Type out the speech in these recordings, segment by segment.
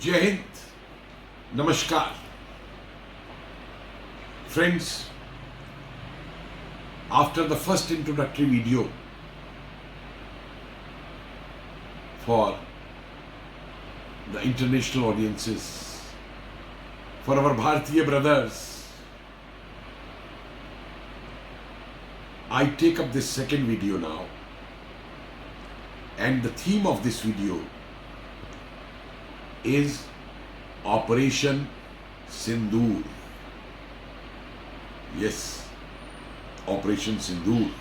Jai Hind, Namaskar. Friends, after the first introductory video for the international audiences, for our Bharatiya brothers, I take up this second video now, and the theme of this video is Operation Sindoor. Yes, Operation Sindoor.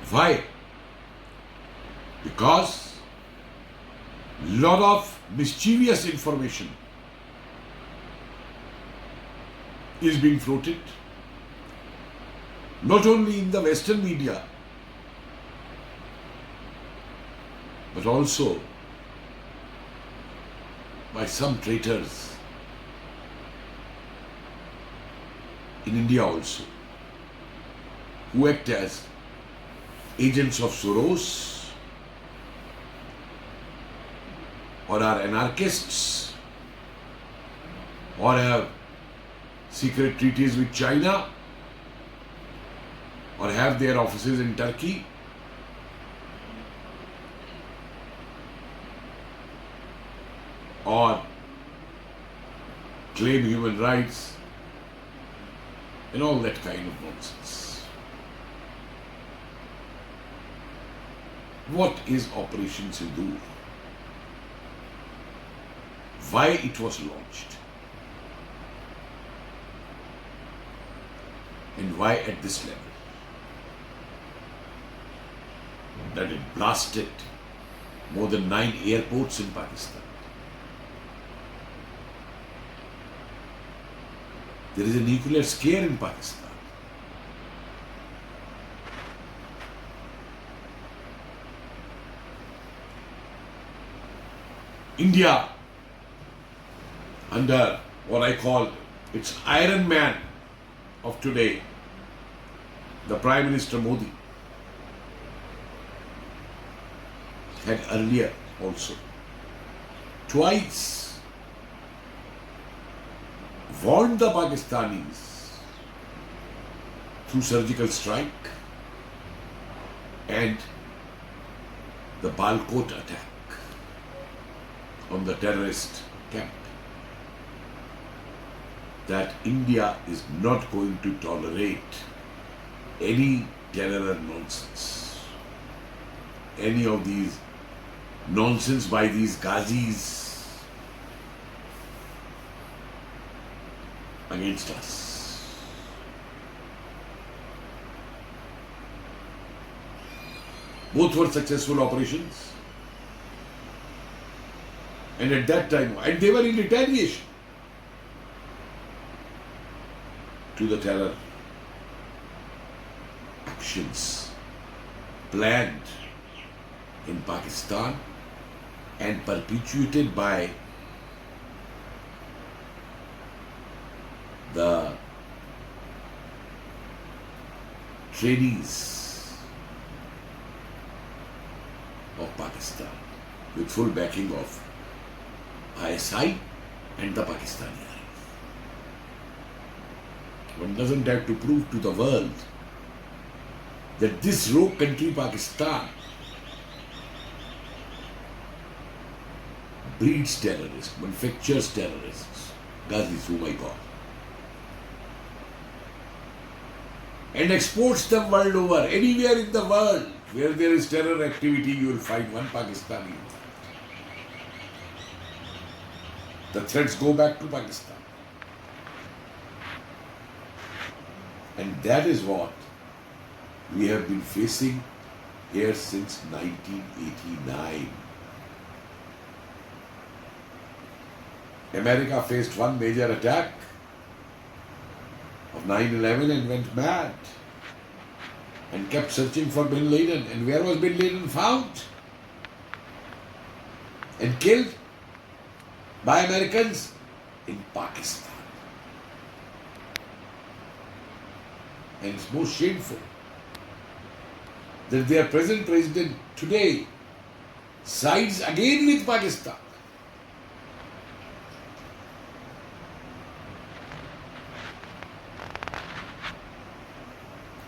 Why? Because lot of mischievous information is being floated, not only in the Western media, but also by some traitors in India also, who act as agents of Soros or are anarchists or have secret treaties with China or have their offices in Turkey. Or claim human rights and all that kind of nonsense. What is Operation Sindoor? Why it was launched? And why at this level? That it blasted more than 9 airports in Pakistan. There is a nuclear scare in Pakistan. India, under what I call its Iron Man of today, the Prime Minister Modi, had earlier also twice warned the Pakistanis through surgical strike and the Balkot attack on the terrorist camp that India is not going to tolerate any terror nonsense, any of these nonsense by these Ghazis against us. Both were successful operations, and at that time, and they were in retaliation to the terror actions planned in Pakistan and perpetuated by the trainees of Pakistan with full backing of ISI and the Pakistani army. One doesn't have to prove to the world that this rogue country Pakistan breeds terrorists, manufactures terrorists, Ghazis, oh my God, and exports them world over. Anywhere in the world where there is terror activity, you will find one Pakistani. The threats go back to Pakistan. And that is what we have been facing here since 1989. America faced one major attack of 9/11 and went mad and kept searching for Bin Laden. And where was Bin Laden found? And killed by Americans in Pakistan. And it's most shameful that their present president today sides again with Pakistan.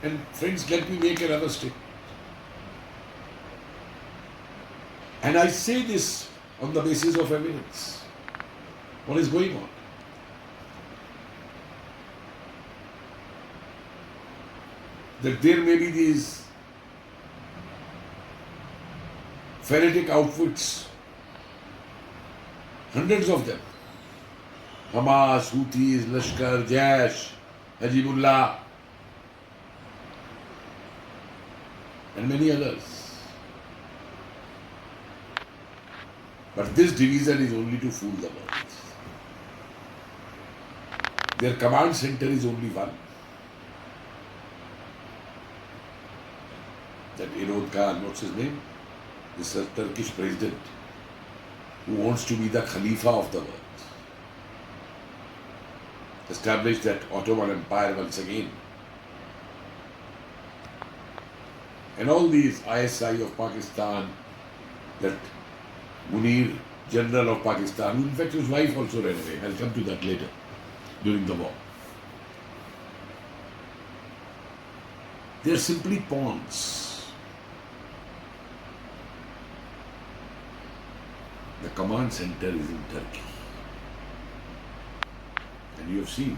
And friends, let me make another statement. And I say this on the basis of evidence. What is going on? That there may be these fanatic outfits, hundreds of them, Hamas, Houthis, Lashkar, Jaish, Hajibullah, and many others. But this division is only to fool the world. Their command center is only one. That Irod Khan, what's his name? This Turkish president who wants to be the Khalifa of the world. Establish that Ottoman Empire once again. And all these ISI of Pakistan, that Munir, General of Pakistan, in fact his wife also ran away. I'll come to that later, during the war. They are simply pawns. The command center is in Turkey. And you have seen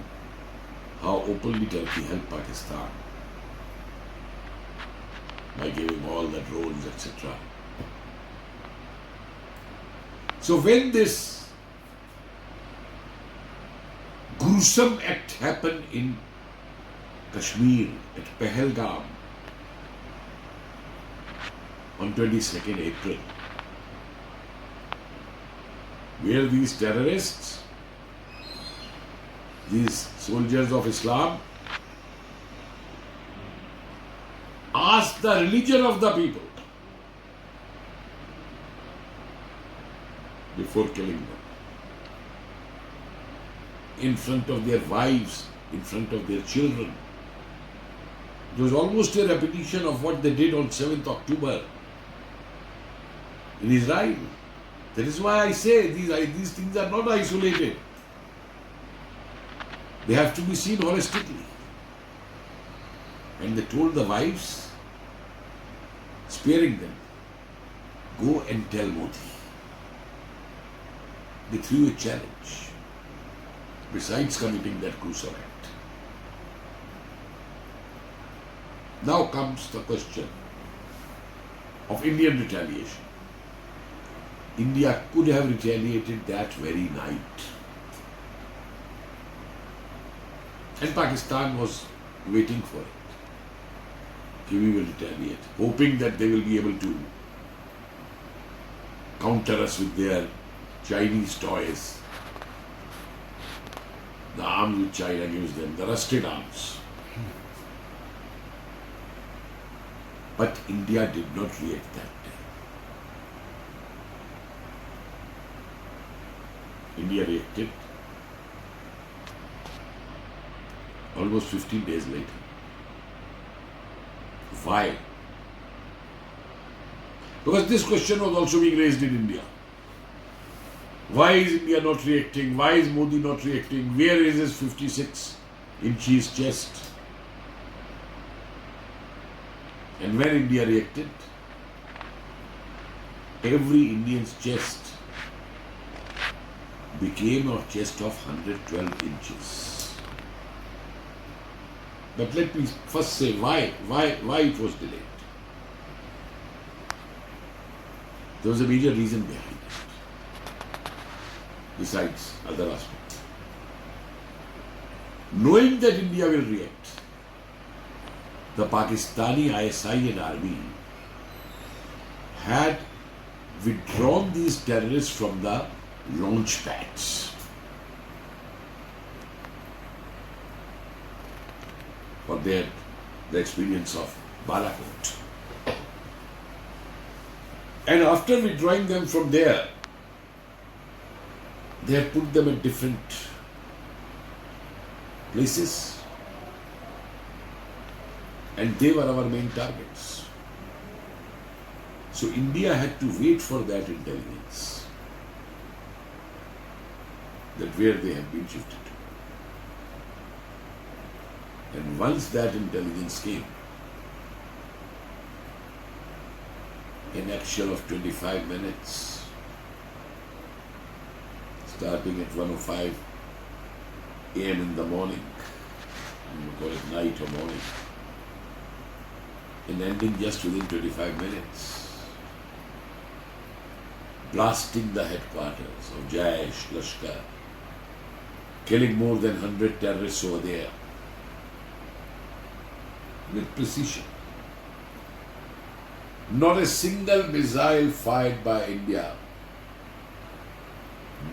how openly Turkey helped Pakistan by giving all the drones, etc. So when this gruesome act happened in Kashmir at Pahalgam on 22nd April, where these terrorists, these soldiers of Islam, asked the religion of the people before killing them, in front of their wives, in front of their children. It was almost a repetition of what they did on 7th October in Israel. That is why I say these things are not isolated. They have to be seen holistically. And they told the wives, sparing them, go and tell Modi. They threw a challenge, besides committing that gruesome act. Now comes the question of Indian retaliation. India could have retaliated that very night. And Pakistan was waiting for it. We will retaliate, hoping that they will be able to counter us with their Chinese toys, the arms which China gives them, the rusted arms. But India did not react that day. India reacted almost 15 days later. Why? Because this question was also being raised in India. Why is India not reacting? Why is Modi not reacting? Where is his 56-inch chest? And when India reacted, every Indian's chest became a chest of 112 inches. But let me first say why it was delayed. There was a major reason behind it, besides other aspects. Knowing that India will react, the Pakistani ISI and army had withdrawn these terrorists from the launch pads. For the experience of Balakot. And after withdrawing them from there, they had put them at different places. And they were our main targets. So India had to wait for that intelligence, that where they have been shifted to. And once that intelligence came, in action of 25 minutes, starting at 1:05 a.m. in the morning, you call it night or morning, and ending just within 25 minutes, blasting the headquarters of Jaish, Lashkar, killing more than 100 terrorists over there with precision. Not a single missile fired by India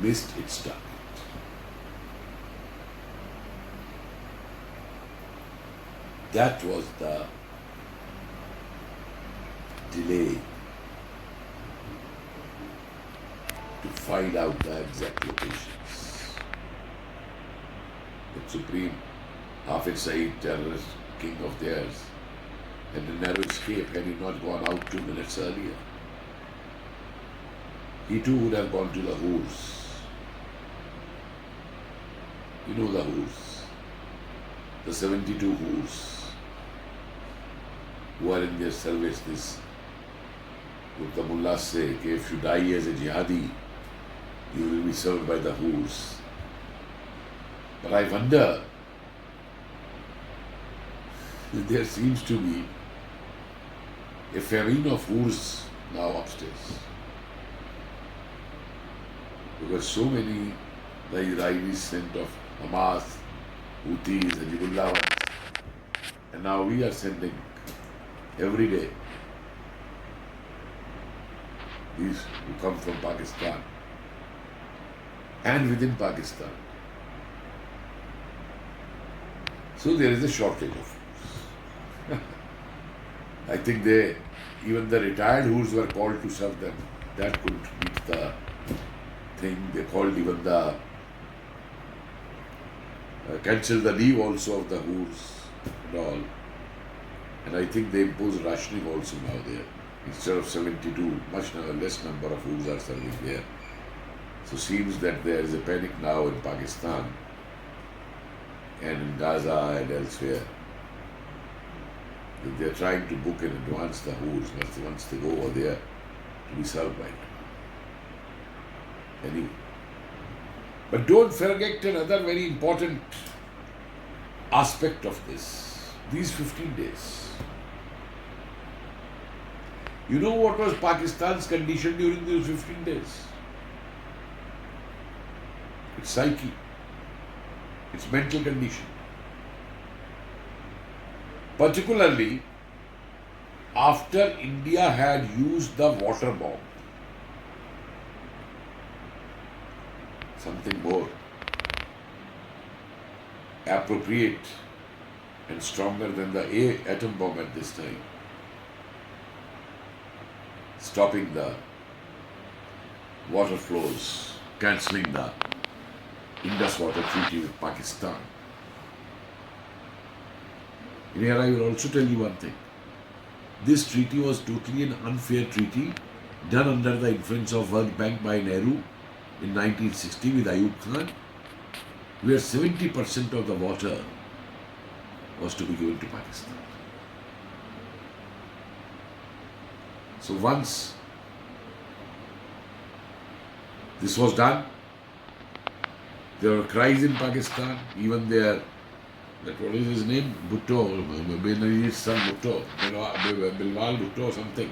missed its target. That was the delay to find out the exact locations. The Supreme Hafid Saeed, terrorist king of theirs, had a narrow escape had he not gone out 2 minutes earlier. He too would have gone to the rouge. You know the rouge, the 72 rouge who are in their service. This, what the mullahs say, that if you die as a jihadi, you will be served by the rouge. But I wonder, there seems to be a famine of rouge now upstairs. Because so many the Israelis sent of Hamas, Houthis, and Hezbollah ones, and now we are sending every day these who come from Pakistan and within Pakistan. So there is a shortage of rouge. I think even the retired rouge were called to serve them. That couldn't meet the thing. They called even the cancelled the leave also of the rouge and all. And I think they imposed rationing also now there. Instead of 72, much less number of rouge are serving there. So seems that there is a panic now in Pakistan and in Gaza and elsewhere. They are trying to book in advance the rouge once they go over there to be served by it. Anyway. But don't forget another very important aspect of this. These 15 days. You know what was Pakistan's condition during those 15 days? Its psyche, its mental condition. Particularly after India had used the water bomb. Something more appropriate and stronger than the atom bomb at this time. Stopping the water flows, cancelling the Indus Water Treaty with Pakistan. And here I will also tell you one thing. This treaty was totally an unfair treaty done under the influence of World Bank by Nehru in 1960 with Ayub Khan, where 70% of the water was to be given to Pakistan. So once this was done, there were cries in Pakistan, even there, that what is his name? Bhutto, Benazir's son Bhutto, Bilwal Bhutto or something.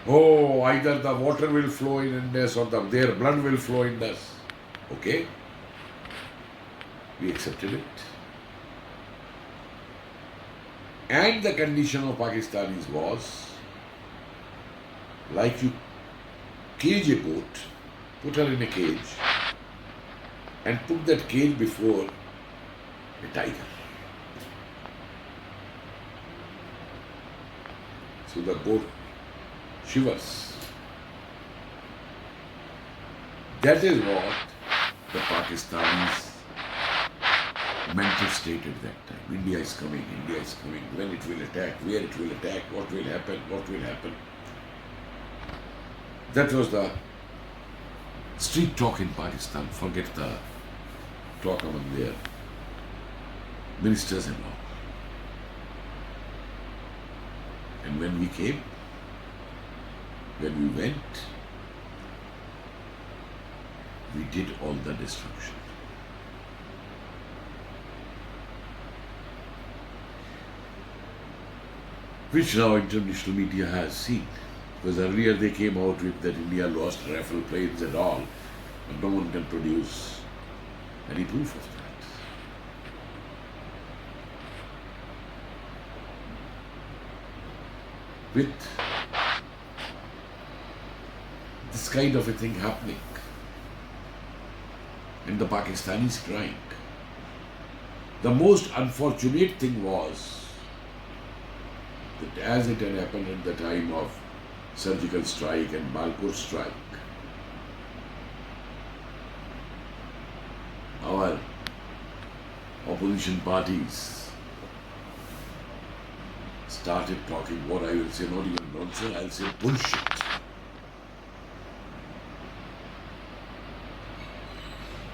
Oh, either the water will flow in Indus or their blood will flow in Indus. Okay. We accepted it. And the condition of Pakistanis was, like you cage a goat, put her in a cage, and put that cage before a tiger. So the goat shivers. That is what the Pakistanis' mental state at that time. India is coming, when it will attack, where it will attack, what will happen. That was the street talk in Pakistan. Forget the talk among their ministers and all. And when we came, when we went, we did all the destruction. Which now international media has seen. Because earlier they came out with that India lost Rifle planes and all, but no one can produce any proof of that. With this kind of a thing happening, and the Pakistanis crying, the most unfortunate thing was that as it had happened at the time of surgical strike and Balpur strike, our opposition parties started talking what I will say, not even nonsense, I'll say bullshit.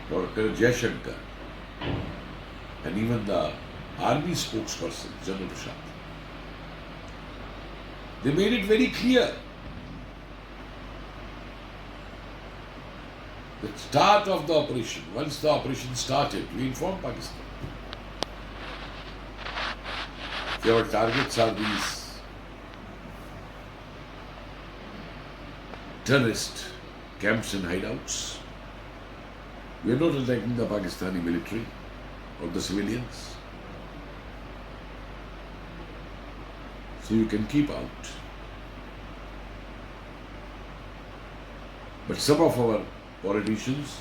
Dr. Jaishankar and even the army spokesperson, General Prashad, they made it very clear. The start of the operation, once the operation started, we informed Pakistan. Our targets are these terrorist camps and hideouts. We are not attacking the Pakistani military or the civilians. So you can keep out. But some of our politicians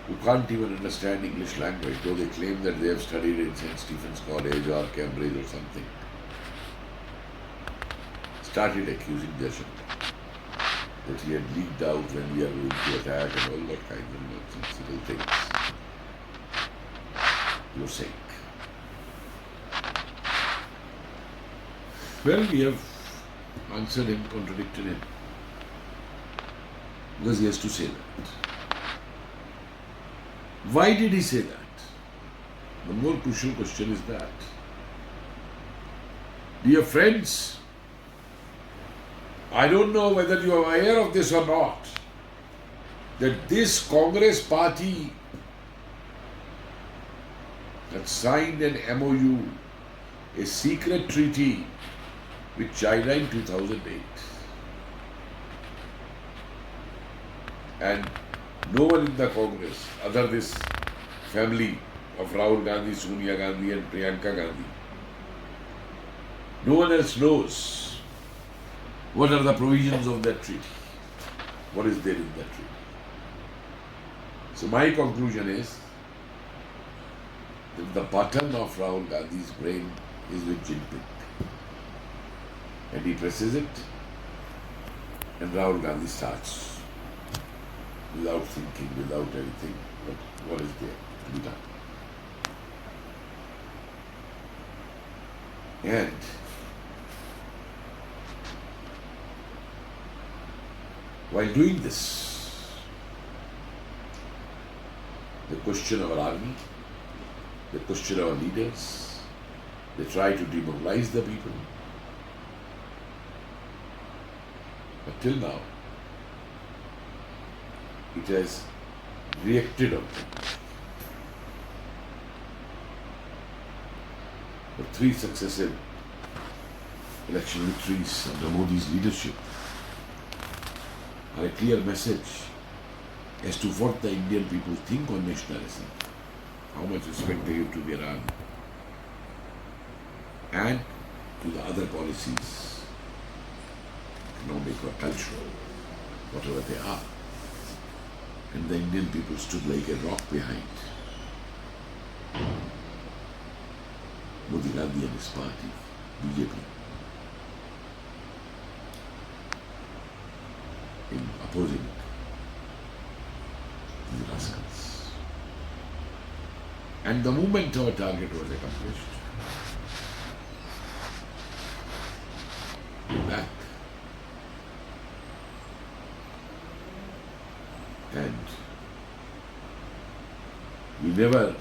who can't even understand English language, though they claim that they have studied in St. Stephen's College or Cambridge or something, started accusing Jaishankar that he had leaked out when we are going to attack and all that kind of nonsensical things. You're saying. Well, we have answered him, contradicted him, because he has to say that. Why did he say that? The more crucial question is that. Dear friends, I don't know whether you are aware of this or not, that this Congress party had signed an MOU, a secret treaty with China in 2008. And no one in the Congress, other this family of Rahul Gandhi, Sonia Gandhi and Priyanka Gandhi, no one else knows what are the provisions of that treaty, what is there in that treaty. So my conclusion is that the button of Rahul Gandhi's brain is with Jinping. And he presses it, and Rahul Gandhi starts without thinking, without anything, but what is there to be done. And while doing this, they question our army, they question our leaders, they try to demoralize the people. But till now, it has reacted on them. For 3 successive election victories under Modi's leadership are a clear message as to what the Indian people think on nationalism, how much respect they give to their army, and to the other policies, economic or cultural, whatever they are. And the Indian people stood like a rock behind Modi Gandhi and his party, BJP, in opposing the rascals. And the moment our target was accomplished, we're back. And we never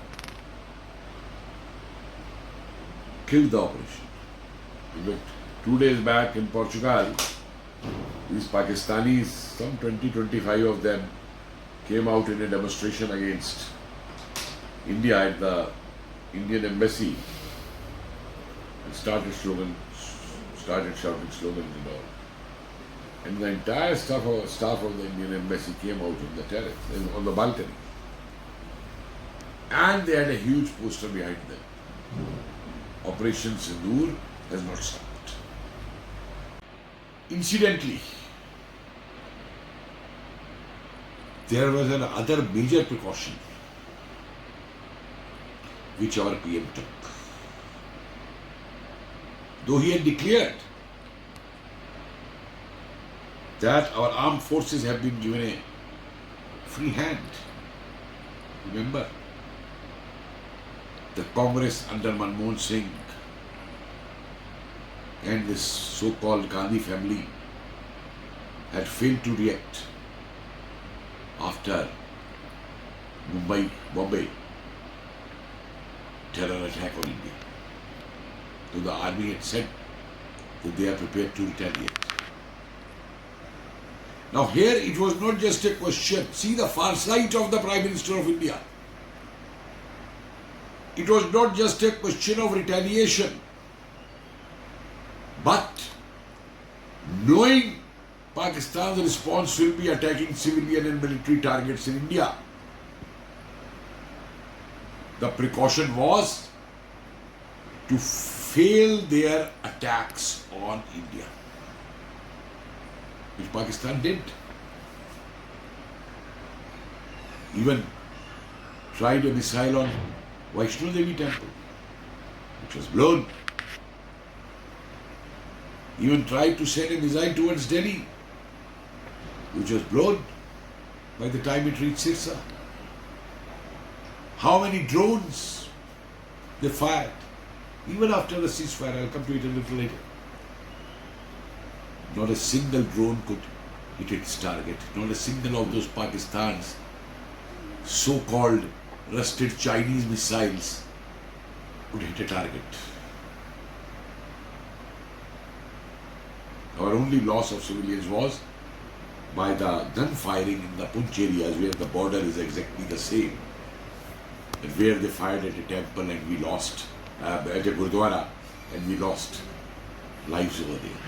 killed the operation. In fact, 2 days back in Portugal, these Pakistanis, some 20-25 of them, came out in a demonstration against India at the Indian embassy and started shouting slogans and all. And the entire staff of the Indian embassy came out on the terrace, on the balcony. And they had a huge poster behind them. Operation Sindoor has not stopped. Incidentally, there was another major precaution which our PM took. Though he had declared that our armed forces have been given a free hand. Remember, the Congress under Manmohan Singh and this so-called Gandhi family had failed to react after Bombay terror attack on India. So the army had said that they are prepared to retaliate. Now here it was not just a question. See the farsight of the Prime Minister of India. It was not just a question of retaliation, but knowing Pakistan's response will be attacking civilian and military targets in India, the precaution was to fail their attacks on India, which Pakistan did. Even tried a missile on Vaishno Devi temple, which was blown. Even tried to send a missile towards Delhi, which was blown by the time it reached Sirsa. How many drones they fired, even after the ceasefire. I'll come to it a little later. Not a single drone could hit its target. Not a single of those Pakistan's so-called rusted Chinese missiles could hit a target. Our only loss of civilians was by the gun firing in the Punch areas where the border is exactly the same, and where they fired at a temple and we lost, at a Gurdwara, and we lost lives over there.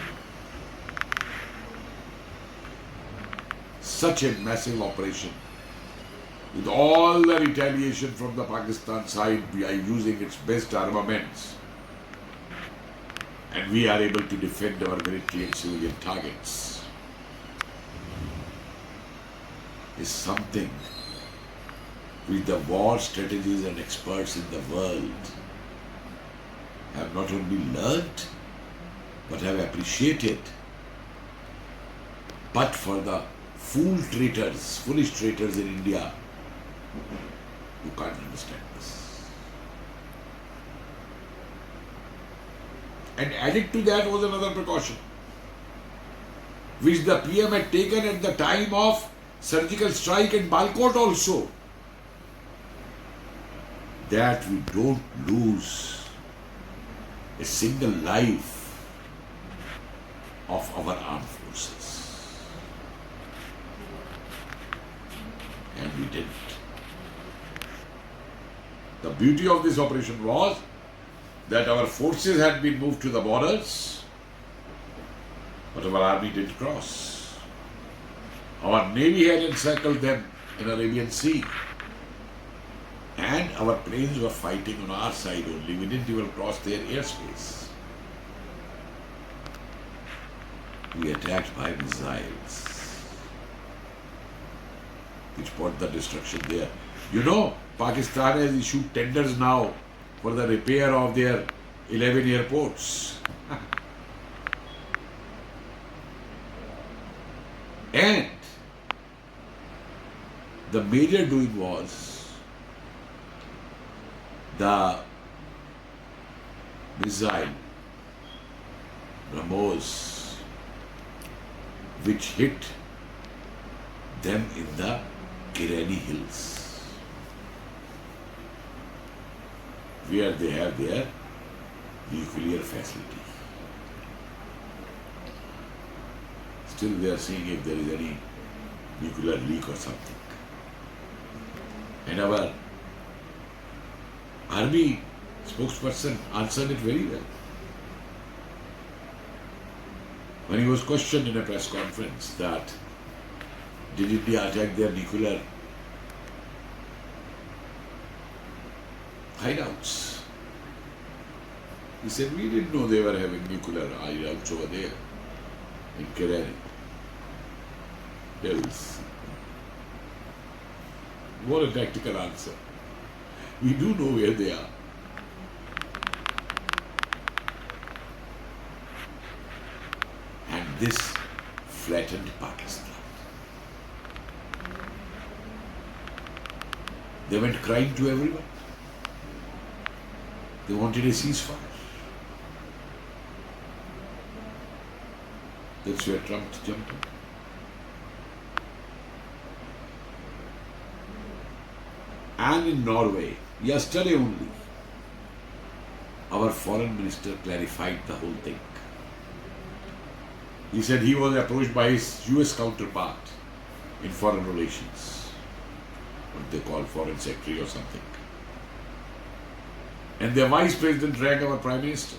Such a massive operation, with all the retaliation from the Pakistan side by using its best armaments, and we are able to defend our military and civilian targets, is something which the war strategists and experts in the world have not only learnt, but have appreciated. But for the foolish traitors in India, who can't understand this. And added to that was another precaution, which the PM had taken at the time of surgical strike in Balkot also, that we don't lose a single life of our armed forces. And we didn't. The beauty of this operation was that our forces had been moved to the borders, but our army didn't cross. Our navy had encircled them in Arabian Sea, and our planes were fighting on our side only. We didn't even cross their airspace. We attacked by missiles, which brought the destruction there. You know, Pakistan has issued tenders now for the repair of their 11 airports. And the major doing was the missile BrahMos, which hit them in the Kirani Hills, where they have their nuclear facility. Still they are seeing if there is any nuclear leak or something. And our army spokesperson answered it very well. When he was questioned in a press conference that did India attack their nuclear hideouts, he said, we didn't know they were having nuclear hideouts over there in Kerala Hills. What a tactical answer. We do know where they are. And this flattened Pakistan. They went crying to everyone. They wanted a ceasefire. That's where Trump jumped in. And in Norway, yesterday only, our foreign minister clarified the whole thing. He said he was approached by his US counterpart in foreign relations, what they call foreign secretary or something. And the vice president rang our prime minister.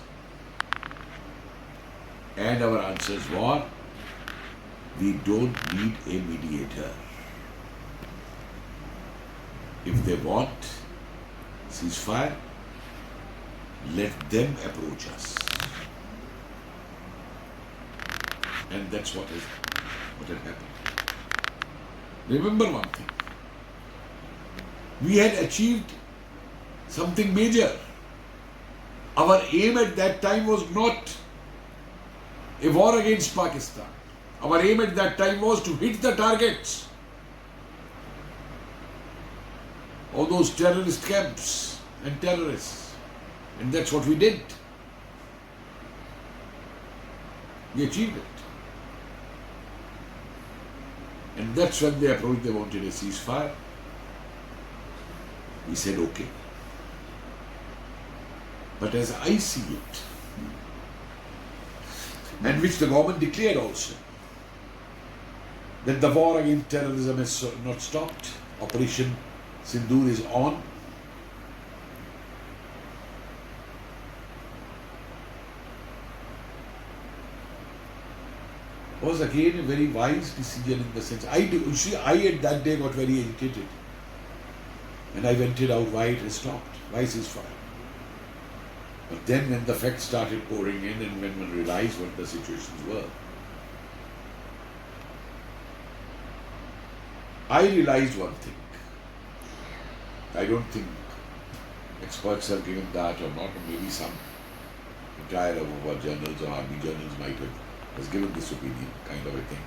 And our answers were, we don't need a mediator. If they want ceasefire, let them approach us. And that's what had happened. Remember one thing. We had achieved something major. Our aim at that time was not a war against Pakistan. Our aim at that time was to hit the targets. All those terrorist camps and terrorists. And that's what we did. We achieved it. And that's when they approached, they wanted a ceasefire. We said okay. But as I see it, and which the government declared also, that the war against terrorism has not stopped. Operation Sindoor is on. Was again a very wise decision in the sense, I at that day got very irritated. And I vented out why it has stopped, why ceasefire. But then when the facts started pouring in and when one realized what the situations were, I realized one thing. I don't think experts have given that or not, or maybe some retired of our journals or army journals might have has given this opinion, kind of a thing.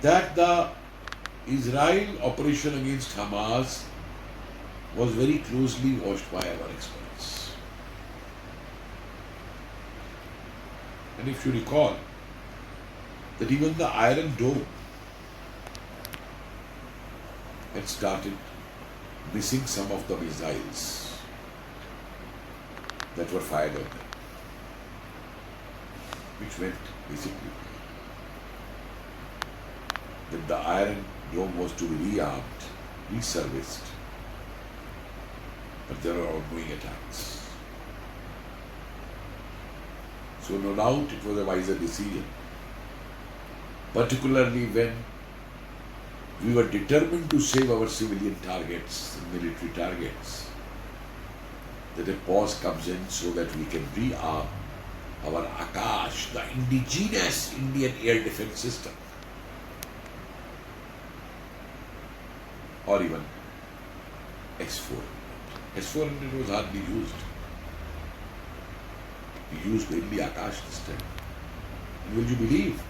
That the Israel operation against Hamas was very closely watched by our experts. And if you recall, that even the Iron Dome had started missing some of the missiles that were fired on them, which meant basically that the Iron Dome was to be rearmed, reserviced, but there are ongoing attacks. So no doubt it was a wiser decision, particularly when we were determined to save our civilian targets, military targets, that a pause comes in so that we can rearm our Akash, the indigenous Indian air defense system, or even S-400. S-400 was hardly used. We used mainly Akash this time. And will you believe,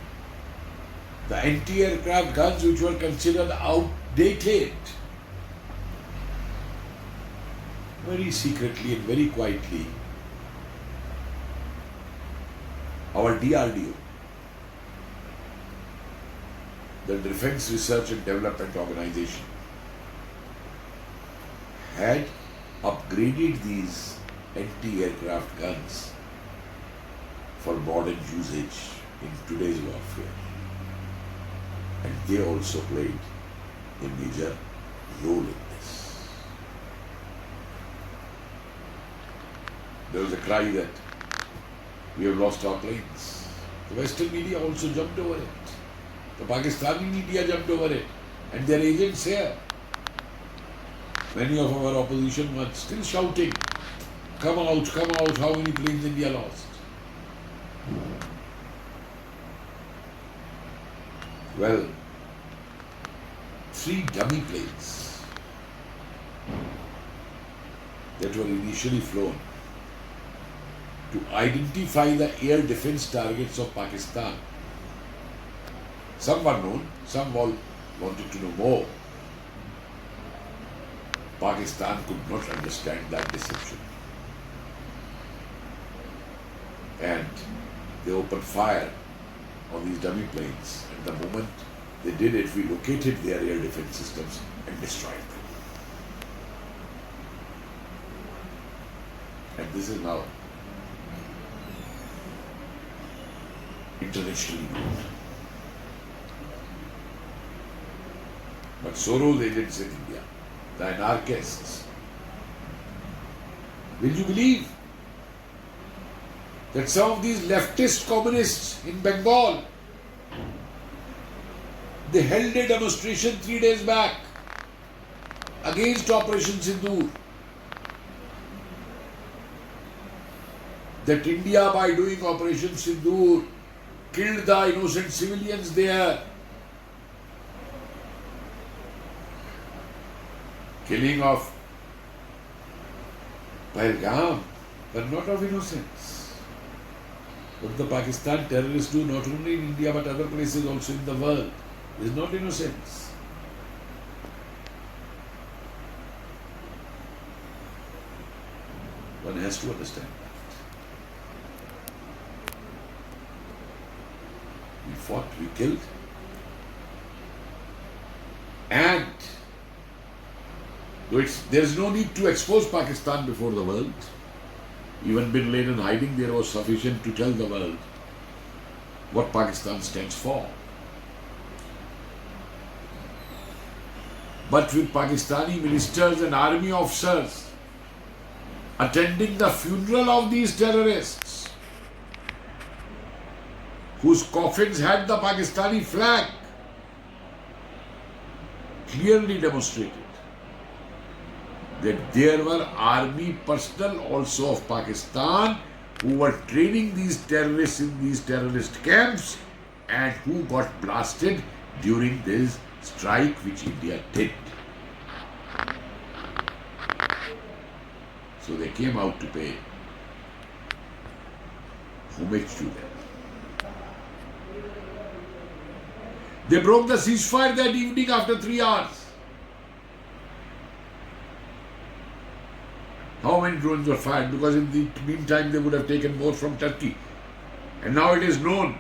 the anti-aircraft guns which were considered outdated, very secretly and very quietly, our DRDO, the Defense Research and Development Organization had upgraded these anti-aircraft guns for modern usage in today's warfare. And they also played a major role in this. There was a cry that we have lost our planes. The Western media also jumped over it. The Pakistani media jumped over it. And their agents here. Many of our opposition were still shouting, come out, how many planes India lost? Well, 3 dummy planes that were initially flown to identify the air defense targets of Pakistan. Some were known, some all wanted to know more. Pakistan could not understand that deception. And they opened fire on these dummy planes. And the moment they did it, we located their air defense systems and destroyed them. And this is now internationally known. But Soros agents in India, the anarchists, will you believe that some of these leftist communists in Bengal, they held a demonstration 3 days back against Operation Sindoor? That India, by doing Operation Sindoor, killed the innocent civilians there. Killing of Pahalgam, but not of innocents. What the Pakistan terrorists do, not only in India but other places also in the world, is not innocence. One has to understand that. We fought, we killed, and there is no need to expose Pakistan before the world. Even Bin Laden hiding there was sufficient to tell the world what Pakistan stands for. But with Pakistani ministers and army officers attending the funeral of these terrorists, whose coffins had the Pakistani flag, clearly demonstrated that there were army personnel also of Pakistan who were training these terrorists in these terrorist camps and who got blasted during this strike which India did. So they came out to pay homage to them. They broke the ceasefire that evening after 3 hours. How many drones were fired? Because in the meantime they would have taken more from Turkey. And now it is known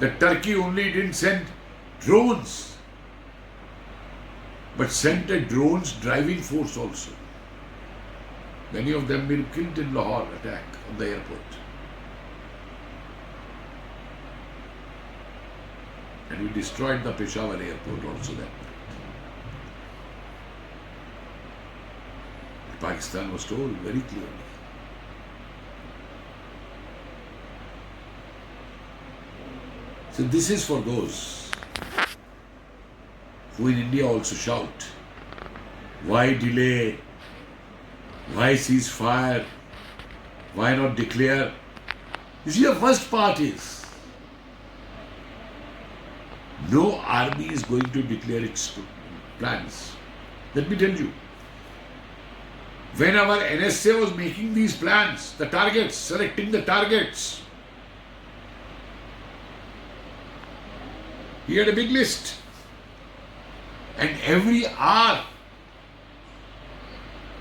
that Turkey only didn't send drones, but sent a drones driving force also. Many of them were killed in Lahore attack on the airport. And we destroyed the Peshawar airport also that night. Pakistan was told very clearly. So this is for those who in India also shout, why delay? Why ceasefire? Why not declare? You see, the first part is, no army is going to declare its plans. Let me tell you, when our NSA was making these plans, the targets, selecting the targets, he had a big list. And every hour,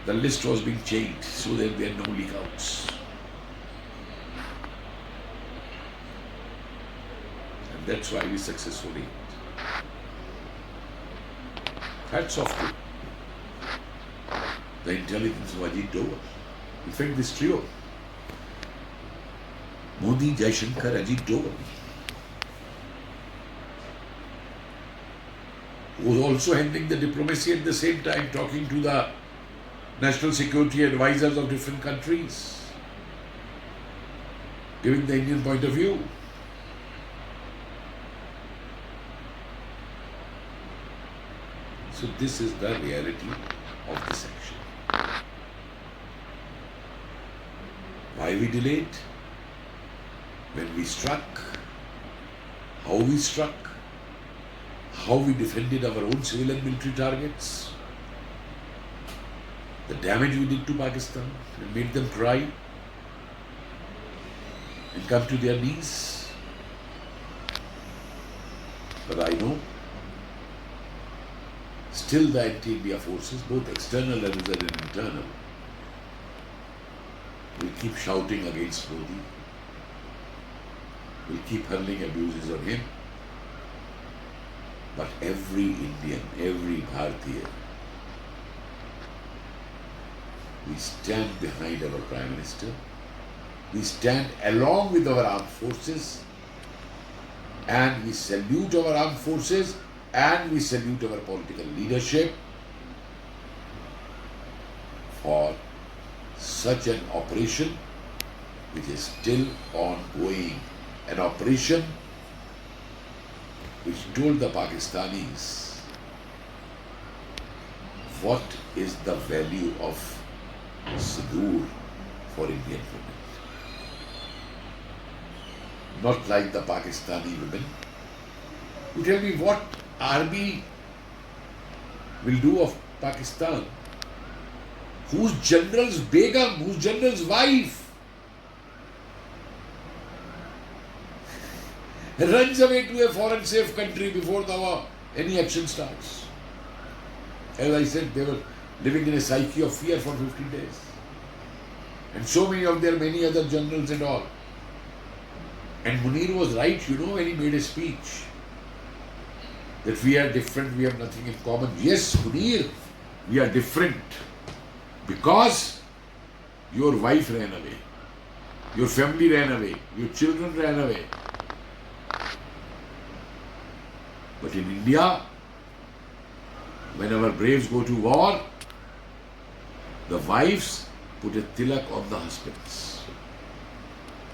the list was being changed so that there are no leak outs. And that's why we successfully Hats off to the intelligence of Ajit Doval. In fact, this trio, Modi, Jaishankar, Ajit Doval, was also handling the diplomacy at the same time, talking to the national security advisors of different countries, giving the Indian point of view. So this is the reality of this action. Why we delayed? When we struck? How we struck? How we defended our own civil and military targets? The damage we did to Pakistan and made them cry and come to their knees. But I know still the anti-India forces, both external as well as internal, will keep shouting against Modi, will keep hurling abuses on him. But every Indian, every Bharatiya, we stand behind our Prime Minister, we stand along with our armed forces, and we salute our armed forces, and we salute our political leadership for such an operation which is still ongoing, an operation which told the Pakistanis what is the value of Sindoor for Indian women. Not like the Pakistani women. You tell me what army will do of Pakistan, whose general's begum, whose general's wife runs away to a foreign safe country before any action starts. As I said, they were living in a psyche of fear for 15 days. And so many of their many other generals and all. And Munir was right, when he made a speech that we are different, we have nothing in common. Yes, Munir, we are different because your wife ran away, your family ran away, your children ran away. But in India, when our braves go to war, the wives put a tilak on the husbands.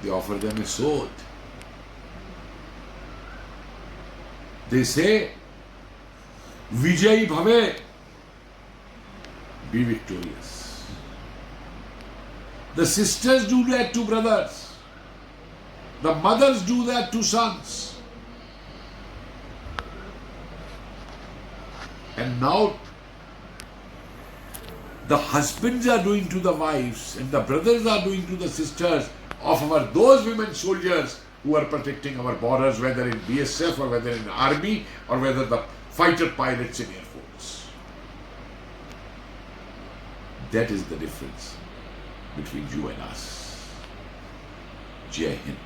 They offer them a sword. They say, Vijay Bhave, be victorious. The sisters do that to brothers. The mothers do that to sons. And now the husbands are doing to the wives and the brothers are doing to the sisters of those women soldiers who are protecting our borders, whether in BSF or whether in army or whether the fighter pilots in Air Force. That is the difference between you and us. Jai Hind.